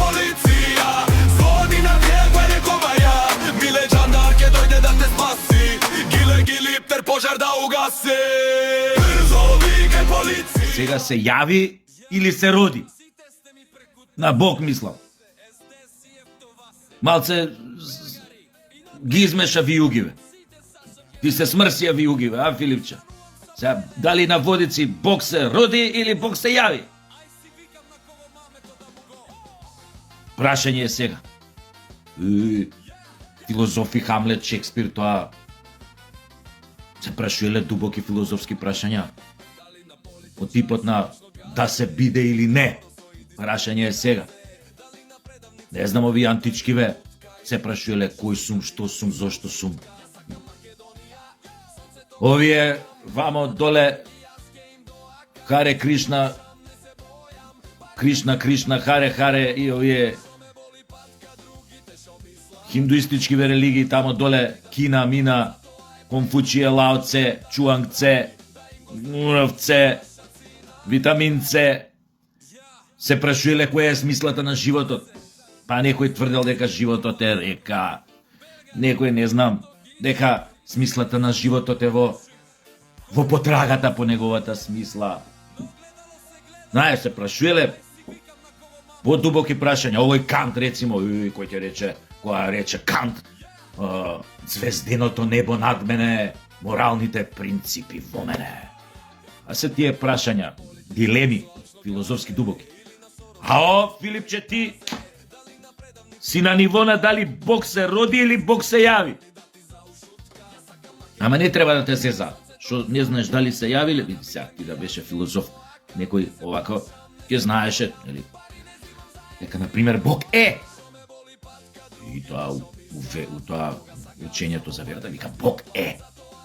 policija. Zvoni na njegove rekova ja, mile džandar ke dojde da te spasi. Gile gilipter požar da ugasi. Brzo vikaj policija. Сега се јави или се роди? На Бог мислам. Малце ги измеша виугиве. Ти се смрсија виугиве, а Филипче? Сега, дали на водици Бог се роди или Бог се јави? Прашање е сега. Филозофи, Хамлет, Шекспир, тоа се прашуеле дубоки филозофски прашања. Од типот на да се биде или не. Прашање е сега. Не знам, овие античкиве се прашуеле кој сум, што сум, зошто сум. Овие вамо доле Харе Кришна, Кришна, Кришна, Харе, Харе и овие хиндуистичкиве религии тамо доле Кина, Мина, Конфуција, Лао Це, Чуанг Це, Мурав Це, Витамин Це, се прашуеле која е смислата на животот. Па некој тврдел дека животот е река, некој не знам, дека смислата на животот е во потрагата по неговата смисла. Знае, се прашуеле подубоки прашања. Овој Кант, рецимо, кој ќе рече, која рече Кант, звезденото небо над мене, моралните принципи во мене. А се тие прашања, дилеми, филозофски дубоки. А Филипче, ти си на ниво на дали Бог се роди или Бог се јави. Ама не треба да те зеза. Што не знаеш дали се јави или види сега, ти да беше филозоф, некој овако ќе знаеше, нели? Дека на пример Бог е. И тоа у тоа учењето за верата вика Бог е.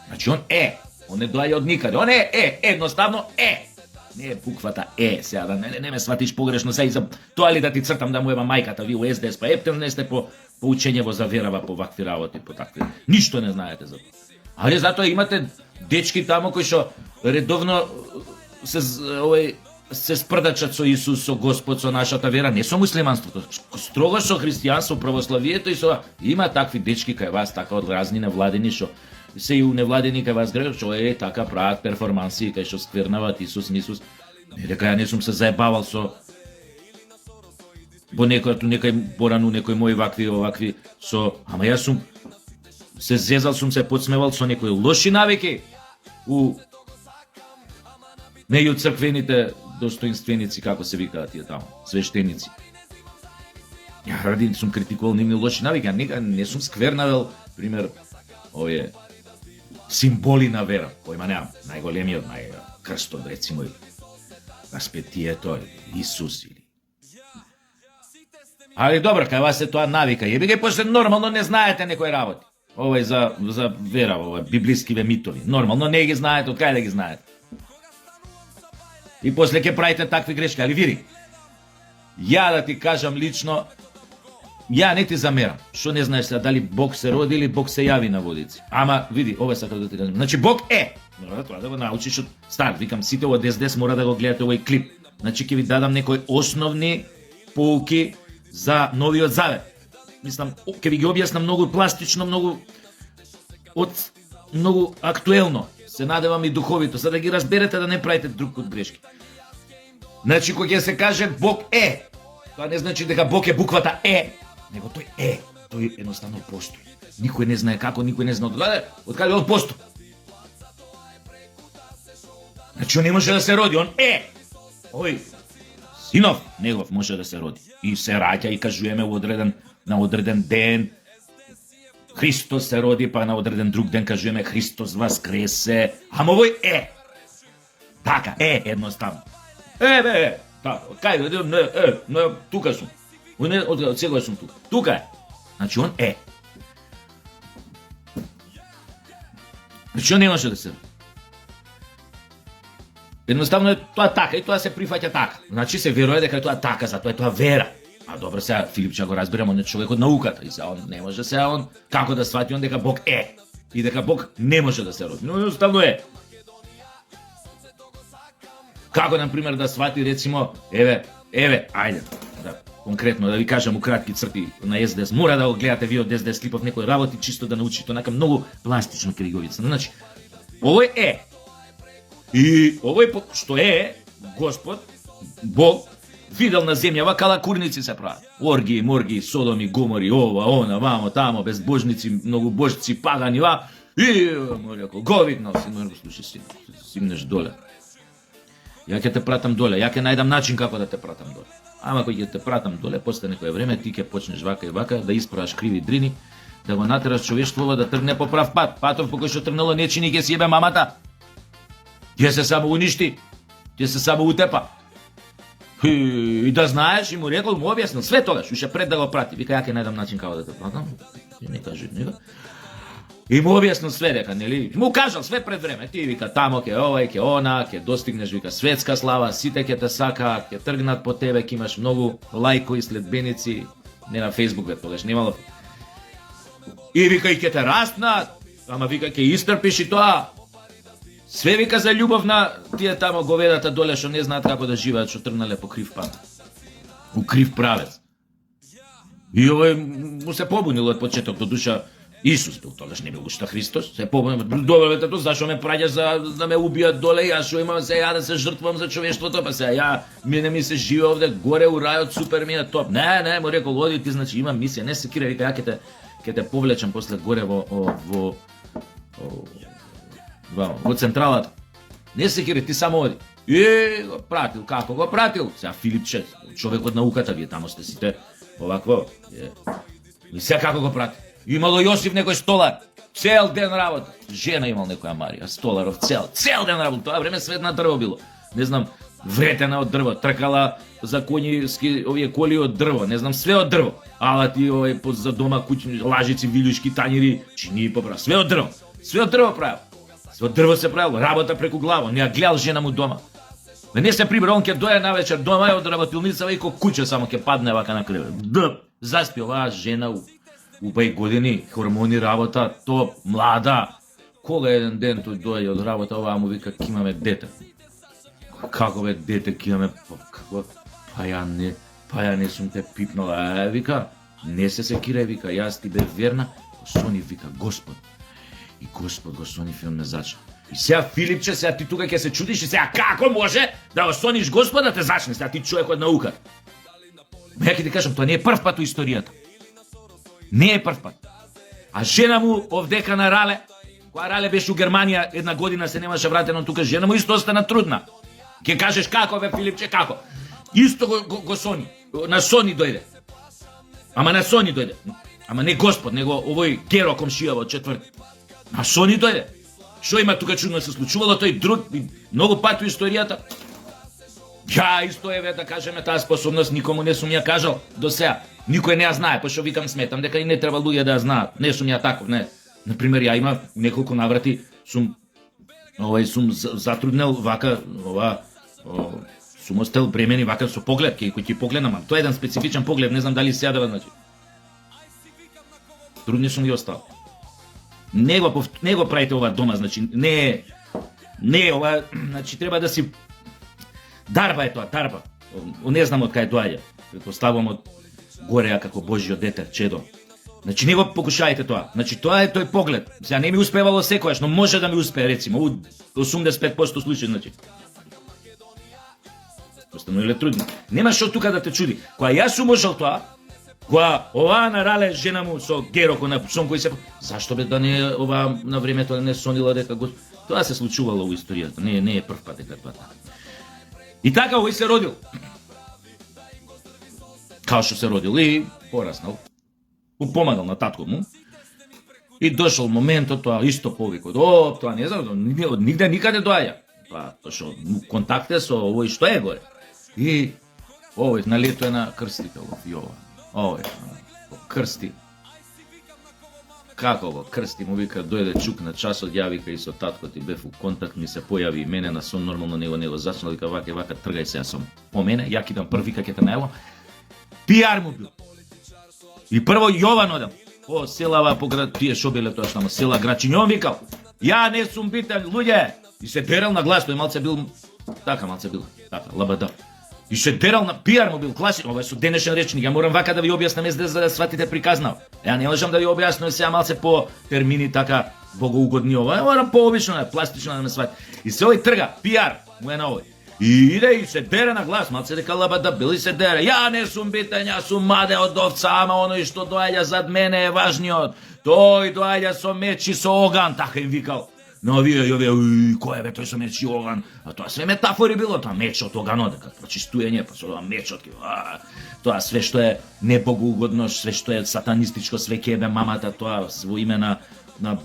Значи он е. Он не доаѓа од никаде. Он е, едноставно е. Не е буквата е, сега да не ме сватиш погрешно, сега и за тоа ли да ти цртам да му ева мајката, ви у СДС, па ептен не сте по учење во заверава, по вакви работи, по такви. Ништо не знаете за тоа. Али затоа имате дечки тамо кои што редовно се спрдачат со Исус, со Господ, со нашата вера, не со муслиманството, строго со христијанство, православието и со има такви дечки кај вас, така од разни невладени што се и у невладени кај вас греб, што така прават перформанси, кај што сквернават Исус, Мисус. Не дека ја не сум се заебавал со по некој порано некој мои овакви со, ама јас сум се зезал, сум се подсмевал со некои лоши навики у меѓу црквените достоинственици, како се викаат тие таму, свештеници. Ја ради сум критикувал нивни лоши навики, а не сум сквернавел, пример, овие символи на вера, којма немам, најголемиот, крстот, рецимо, распетието, Исус или. Али добро, кај вас е тоа навика, јеби после нормално не знаете некои работи. Ова е за вера, ова библискиве митови. Нормално не ги знаете, од кај да ги знаете. И после ќе правите такви грешки, али види. Ја да ти кажам лично, ја не ти замерам. Што не знаеш сега дали Бог се роди или Бог се јави на водици. Ама види, ова сакам да ти кажам. Значи Бог е. Мора тоа да го научиш од старт. Викам сите од СДС мора да го гледате овој клип. Значи ќе ви дадам некои основни поуки за Новиот Завет. Мислам, ќе ви ги објаснам многу пластично, многу актуелно. Се надевам и духовито, за да ги разберете, да не правите друг од грешки. Значи, кога ќе се каже Бог е, тоа не значи дека Бог е буквата е, него тој е. Тој едноставно постои. Никој не знае како, никој не знае од каде он постои. Значи, он не може да се роди, он е. Ој, синов негов може да се роди. И се раѓа и кажуваме на одреден ден, Христос се роди, па на одреден друг ден кажуваме Христос воскресе. Ама овој е. Така, е едноставно. Така, кај, тука сум. Од сега сум тука. Тука е. Значи он е. Значи он не може да се роди. Едноставно е тоа така и тоа се прифаќа така. Значи се верува дека е тоа така, затоа е тоа вера. А добро, сега Филипче го разбирам, он е човек од науката и сега он не може сега он како да свати он дека Бог е и дека Бог не може да се роди. Но едноставно е. Како на пример да свати рецимо, еве, ајде, да конкретно да ви кажам у кратки црти на СДС, мора да го гледате ви од СДС клипов некои работи чисто да научите онака многу пластично криговица. Значи, овој е. И овој што е Господ, Бог, видел на земјава кала курници се прават. Оргии, морги, содоми, гомори, ова, она, вамо, тамо, безбожници, многобожци, пагани, ва. И, му рекол, го виднал си, му слушай, симнеш доле. Ја ќе те пратам доле, ја ќе најдам начин како да те пратам доле. Ама кој ќе те пратам доле, после некое време ти ќе почнеш вака и вака да исправаш криви дрини, да го натераш човештвото да тргне по прав пат. Патов по кој што тргнало не чини ќе си ебе мамата. Ќе се само уништи. Ќе се само утепа. И да знаеш, и му рекол, му објаснил све тогаш, уште пред да го прати. Вика, ја ќе најдам начин како да те пратам. И не кажи него. И му објаснил све дека, нели? Му кажал све пред време. Ти вика, тамо ќе овај, ќе она, ќе достигнеш, вика, светска слава, сите ќе те сакаат, ќе тргнат по тебе, ќе имаш многу лајкови, следбеници, не на Facebook бе, тогаш немало. И вика, и ќе те растнат, ама вика, ќе истрпиш и тоа. Све вика за љубов на тие тамо говедата доле што не знаат како да живеат, што тргнале по крив пат. У крив правец. И овој му се побунил од почеток, до душа Исус бил тогаш, не бил уште Христос. Се побунил, добре тато, зашо ме праќаш за ме убијат доле, јас што имам се ја да се жртвувам за човештвото, па се ја мене ми се живе овде горе у рајот, супер ми е топ. Не, му рекол, оди ти, значи имам мисија, не се кира, вика, ја ќе те повлечам после горе во централата. Не се кири, ти само оди. И го пратил, како го пратил? Сега Филипче, човек од науката, вие тамо сте сите овакво. И сега како го прати? Имало Јосиф некој столар, цел ден работа. Жена имал некоја Марија, столаров цел ден работа. Тоа време свет на дрво било. Не знам, вретена од дрво, тркала за коњиски овие коли од дрво, не знам, све од дрво. Алати овој за дома куќни, лажици, вилјушки, тањири, чини поправ, све од дрво. Све од дрво правил. Све од дрво се правил, работа преку глава, не ја гледал жена му дома. Не се прибра, он ќе доја навечер дома од работилница и ко куќа само ќе падне вака на кревет. Заспи оваа жена у 5 години, хормони работа, топ, млада. Кога еден ден тој дојде од работа, оваа му вика, ки имаме дете. Како бе дете, ки имаме, како? Па ја не сум те пипнала, вика, не се кире, вика, јас ти бе верна, сони, вика, Господ. И Господ го сонив и он ме зачна. И сега Филипче, сега ти тука ќе се чудиш и сега како може да го сониш Господ да те зачне, сега ти човек од наука. Ма ја ќе ти кажам, тоа не е прв пат у историјата. Не е прв пат. А жена му овдека на Рале, која Рале беше у Германија, една година се немаше вратено тука, жена му исто остана трудна. Ќе кажеш како бе Филипче, како? Исто го сони, на сони дојде. Ама на сони дојде. Ама не Господ, него овој Геро комшија во четврти. На сони дојде. Што има тука чудно се случувало, тој друг многу пати у историјата. Ја исто еве да кажеме таа способност никому не сум ја кажал до сега. Никој не ја знае, па што викам сметам дека и не треба луѓе да ја знаат. Не сум ја таков, не. На пример, ја има неколку наврати сум затруднел вака сум остел бремени вака со поглед, кој ќе погледнам, тоа е еден специфичен поглед, не знам дали се јадува, значи. Трудни сум ги остал. Не го правите ова дома, значи не ова, значи треба да си дарба е тоа, дарба. Не знам од кај доаѓа. Предпоставувам од гореа како Божјо дете, чедо. Значи не го покушајте тоа. Значи тоа е тој поглед. Сега не ми успевало секојаш, но може да ми успее рецимо у 85% случаи, значи. Постановиле трудно. Нема што тука да те чуди. Кога јас сум можел тоа, кога оваа на Рале жена му со Героко на сон кој се... Зашто бе да не оваа на времето не сонила дека го... Тоа се случувало во историјата. Не е прв пат дека тоа така. И така овој се родил. Као што се родил и пораснал. Помагал на татко му. И дошол моментот, тоа исто повикот. Тоа не знам, од нигде никаде доаѓа. Па, тоа што контакте со овој што е горе. И овој налето е на крстител Јован. Овој крсти. Како го крсти, му вика, дојде чук на часот, ја вика и со татко ти бев у контакт, ми се појави и мене на сон, нормално него зачнал, вика вака, тргај се, јас сум по мене, ја кидам први, ќе те најавам. Пиар му бил. И прво Јован одам. По селава, по град, тие шо биле тоа што села Грачињон викал. Ја не сум битен, луѓе. И се дерал на глас, тој малце бил, така, лабада. И се дерал на пиар му бил класик, ова е со денешен речник, ја морам вака да ви објаснам за да сватите приказнав. Ја не можам да ви објаснам сега малце по термини така богоугодни ова, морам пообично, пластично да ме свати. И се овој трга, пиар, му е на овој. И иде и се дере на глас, малце дека лабада бил и се дере. Ја не сум битен, ја сум маде од овца, ама оној што доаѓа зад мене е важниот. Тој доаѓа со меч и со оган, така им викал. Но овие, кој е бе тој со меч и оган? А тоа све метафори било, тоа мечот, оганот, дека прочистување, па со тоа мечот, тоа све што е небогоугодно, све што е сатанистичко, све ќе бе мамата, тоа во име на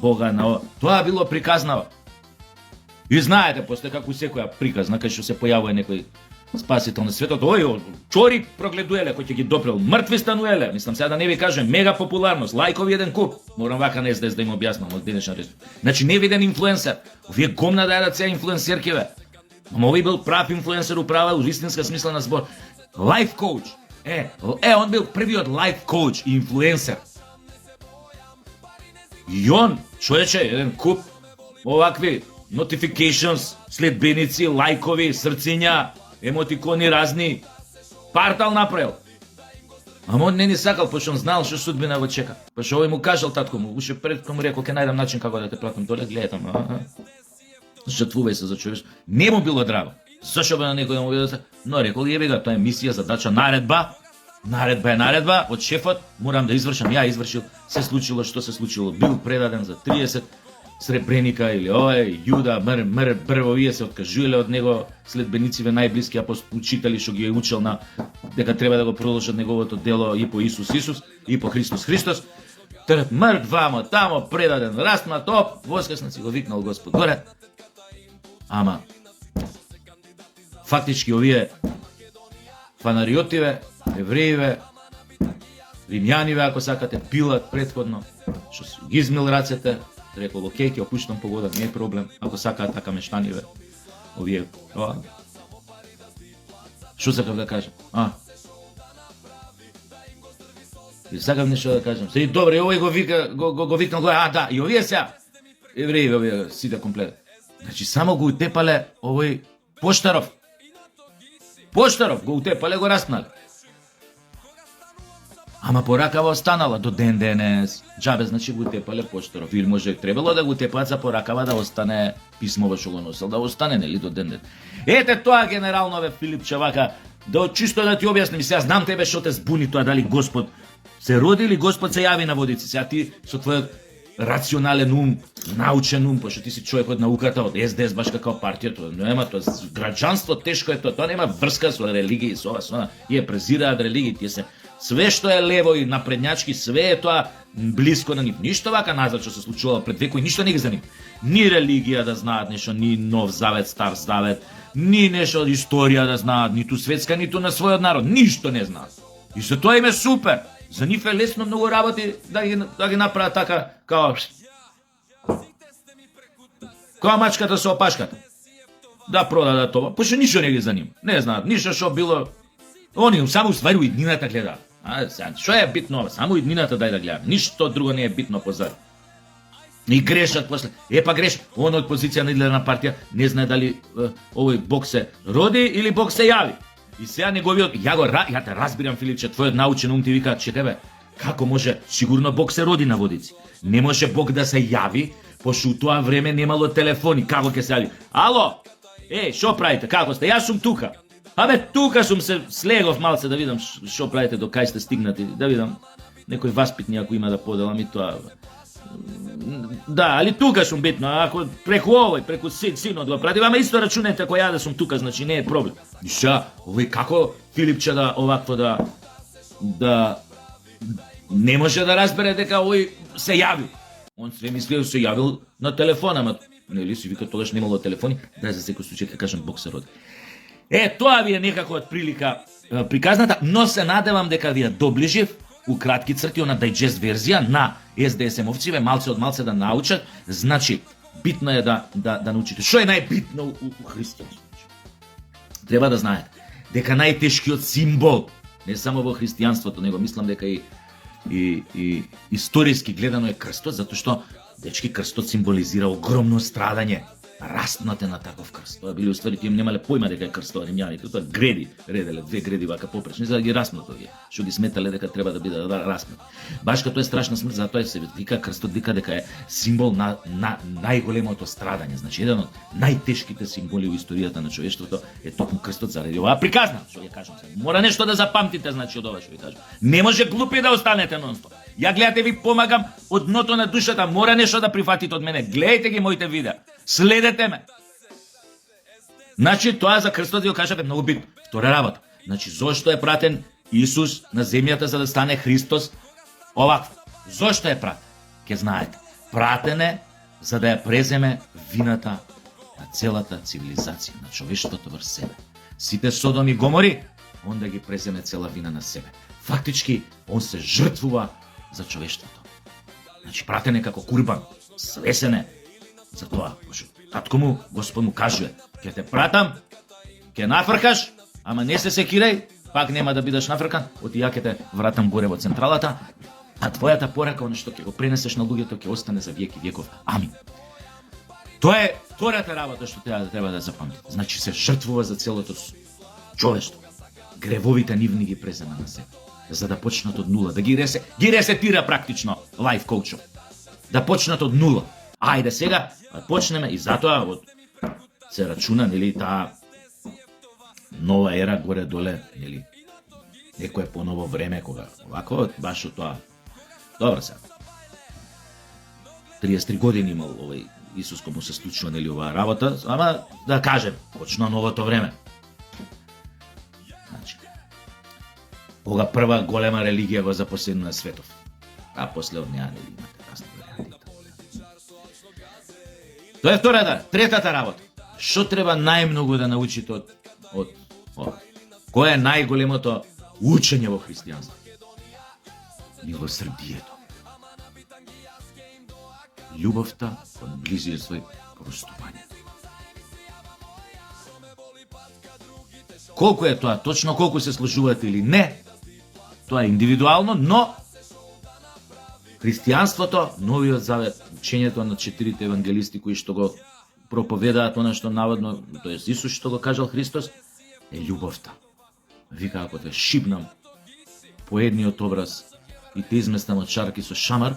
Бога, тоа било приказнава. И знаете, после како секоја приказна, кај што се појавува некој спасител на светот, чори прогледуеле, кој ќе ги допрел, мртви стануеле, мислам сега да не ви кажем, мега популарност, лајкови еден куп, морам вака не да им објаснам од денешен речник. Значи невиден инфлуенсер, овие гомна да јадат сега инфлуенсерки бе. Ама овој бил прав инфлуенсер, управа истинска смисла на збор. Лайф коуч, он бил првиот лайф коуч и инфлуенсер. И он, човече, еден куп овакви notifications, следбеници, лајкови, срциња, емотикони разни, партал направил. Ама он не ни сакал, пошто он знал што судбина го чека. Пошто овој му кажал татко му, уште пред му рекол, ќе најдам начин како да те пратам доле, гледај таму, жртвувај се за човеш. Не му било драго. Зашо бе на некој да му биде, но рекол, јеби га, тоа е мисија, задача, наредба е наредба, од шефот, морам да извршам, ја извршил, се случило што се случило, бил предаден за 30 Сребреника или Јуда, брвовие се откажуеле од него, следбенициве најблиски учители што ги е учел на дека треба да го продолжат неговото дело и по Исус, и по Христос. Трп мртв вамо, тамо, предаден, раснат, воскреснат си го викнал Господ горе. Ама, фактички овие фанариотиве, евреиве, римјаниве, ако сакате, Пилат предходно, што ги измил рацете, рекол, окей, ќе опуштам погода, не е проблем, ако сакаат така мештаниве, овие, Што сакав да кажам? И сакав нешто да кажам. Се добро, и овој го викнал, да, и овие сега, евреи, овие сите комплет. Значи, само го утепале овој Поштаров. Поштаров го утепале, го распнале. Ама поракава останала до ден денес. Джабе, значи го утепале Поштаров. Или може требало да го утепаат за поракава да остане писмово што го носел, да остане, нели, до ден денес. Ете тоа генерално, бе, Филипче, вака, да чисто да ти објасним, сега знам тебе што те збуни тоа, дали Господ се роди или Господ се јави на водици. Сега ти со твојот рационален ум, научен ум, пошто ти си човек од науката, од СДС, баш како партија, тоа нема, тоа граѓанство тешко е тоа нема врска со религија, со ова, и презираат религиите, се све што е лево и напредњачки, све е тоа блиско на нив. Ништо вака назад што се случувало пред векови, ништо не ги заним. Ни религија да знаат нешто, ни Нов Завет, Стар Завет, ни нешто од историја да знаат, ниту светска, ниту на својот народ, ништо не знаат. И со тоа им е супер. За нив е лесно многу работи да ги направат така, као мачката со опашката. Да продадат тоа, пошто ништо не ги заним. Не знаат, ништо што било. Они само ствари иднината гледаат. Што е битно? Само иднината дај да гледаме. Ништо друго не е битно позади. И грешат после. Па греш. Он од позиција на лидер на партија не знае дали овој Бог се роди или Бог се јави. И сега неговиот, ја те разбирам, Филипче, твојот научен ум ти вика, че тебе, како може, сигурно Бог се роди на водици. Не може Бог да се јави, пошто у тоа време немало телефони, како ќе се јави. Ало, што правите, како сте, јас сум тука. Тука сум се слегов малце да видам што правите, до кај сте стигнати, да видам некој васпитни ако има да поделам и тоа. Да, али тука сум битно, ако преку овој, преку синот го пратим, ама исто рачунете ако ја да сум тука, значи не е проблем. И ша, овој како Филипче да овакво да не може да разбере дека овој се јавил. Он се мислил се јавил на телефон, ама нели си вика тогаш немало телефони, дај за секој случај ќе кажам Бог се роди. Тоа ви е некако од прилика приказната, но се надевам дека ви ја доближив у кратки црти, она дајджест верзија на СДСМовциве, малце од малце да научат. Значи, битно е да научите. Што е најбитно у христијанството? Треба да знаете дека најтешкиот символ, не само во христијанството, него мислам дека и историски гледано е крстот, затоа што, дечки, крстот символизира огромно страдање. распнате на таков крст. Тоа били уствари тие немале појма дека е крст, тоа римјаните, тоа греди, ределе две греди вака попречни за да ги распнат овие, што ги сметале дека треба да бидат распнати. Баш като е страшна смрт, затоа се вика крстот вика дека е символ на најголемото страдање. Значи еден од најтешките символи во историјата на човештвото е токму крстот заради оваа приказна, што ја кажам сега. Мора нешто да запамтите, значи од ова што ви кажам. Не може глупи да останете нонстоп. Ја гледате, ви помагам од дното на душата, мора нешто да прифатите од мене. Гледајте ги моите видеа. Следете ме. Значи тоа за крстот ви го кажав е многу битно. Втора работа. Значи зошто е пратен Исус на земјата за да стане Христос оваков? Зошто е пратен? Ке знаете. Пратен е за да ја преземе вината на целата цивилизација, на човештвото врз себе. Сите Содом и Гомори, он да ги преземе цела вина на себе. Фактички, он се жртвува за човештвото. Значи, пратен е како курбан, свесен е за тоа. Татко му, Господ му кажува, ќе те пратам, ќе нафркаш, ама не се секирај, пак нема да бидеш нафркан, оти ја ќе те вратам горе во централата, а твојата порака, оно што ќе го пренесеш на луѓето, ќе остане за веки веков. Амин. Тоа е втората работа што треба да запамтите. Значи се жртвува за целото човештво. Гревовите нивни ги презема на себе, за да почнат од нула, да ги ресетира практично лайф коучов. Да почнат од нула. Ајде сега да почнеме и затоа од се рачуна, нели, таа нова ера горе доле, нели, некое поново време кога овако баш од тоа. Добро сега. 33 години имал овој Исус кога му се случува, нели, оваа работа, ама да кажем, почна новото време. Значи, кога прва голема религија го запоседна светов, а после од неа, нели, имате касни варианти. Тоа е втората, третата работа. Што треба најмногу да научите од ова? Кој е најголемото учење во христијанство? Милосрдието. Љубовта кон близиот свој, простување. Колку е тоа, точно колку се служувате или не, тоа е индивидуално, но христијанството, Новиот Завет, учењето на 4 евангелисти кои што го проповедаат она што наводно, тоест Исус што го кажал Христос, е љубовта. Вика, ако те шибнам по едниот образ и те изместам од шарки со шамар,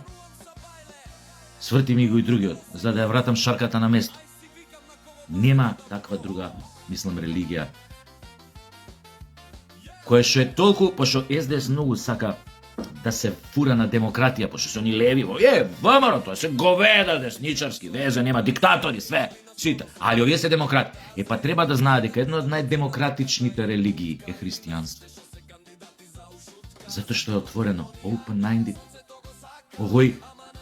сврти ми го и другиот, за да ја вратам шарката на место. Нема таква друга, мислам, религија, која што е толку, пошто СДС многу сака да се фура на демократија, пошто се они леви, ВМРО, тоа се говеда десничарски, везе, нема диктатори, све, сите. Али овие се демократи. Па треба да знаат дека една од најдемократичните религии е христијанство. Затоа што е отворено, open-minded. Овој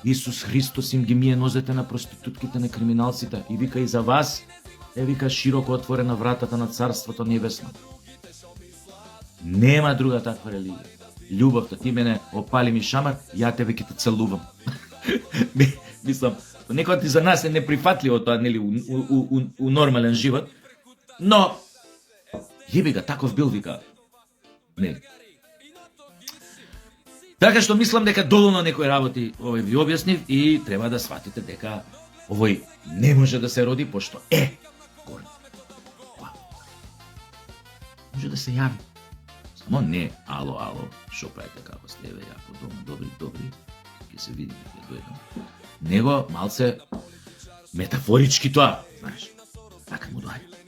Исус Христос им ги мие нозете на проститутките, на криминалците и вика и за вас, вика широко отворена вратата на Царството Небесно. Нема друга таква религија. Љубовта, ти мене опали ми шамар, ја тебе ќе те целувам. Мислам, некој за нас е неприфатливо тоа, нели, у нормален живот, но јеби га, таков бил, вика, нели. Така што мислам дека доволно некои работи овој ви објаснив и треба да сватите дека овој не може да се роди, пошто е горе. Може да се јави. Само не, ало, шо правите, како сте, јако дома, добри, ќе се видиме, ќе дојдем. Него малце метафорички тоа, знаеш, така му доаѓа.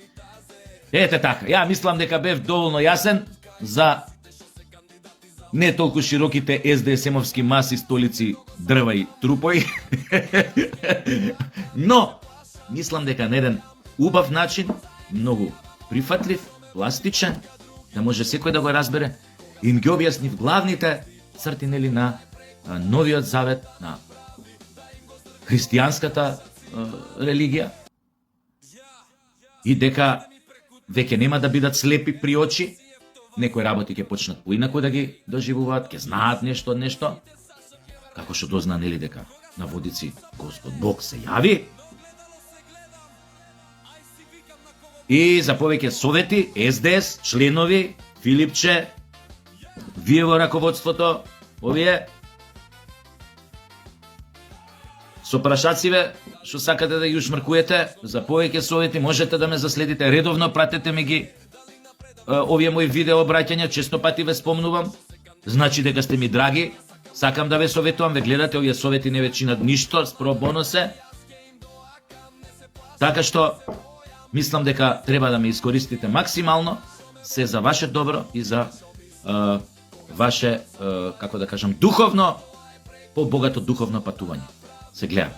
Ете така, ја мислам дека бев доволно јасен за не толку широките СДСМовски маси, столици, дрва и трупои, но мислам дека на еден убав начин, многу прифатлив, пластичен, да може секој да го разбере, им ги објаснив главните црти, нели, на Новиот Завет, на христијанската религија, и дека веќе нема да бидат слепи при очи, некои работи ќе почнат поинаку да ги доживуваат, ќе знаат нешто од нешто, како што дозна, нели, дека на водици Господ Бог се јави. И за повеќе совети, СДС, членови, Филипче, вие во раководството, овие, Со прашациве што сакате да ги ушмркуете, за повеќе совети можете да ме заследите редовно, пратете ми ги овие мои видео обраќања, често пати ве спомнувам. Значи дека сте ми драги, сакам да ве советувам, ве гледате, овие совети не ве чинат ништо, спро боносе. Така што мислам дека треба да ме искористите максимално, се за ваше добро и за ваше, како да кажам, духовно, побогато духовно патување. Се гледам.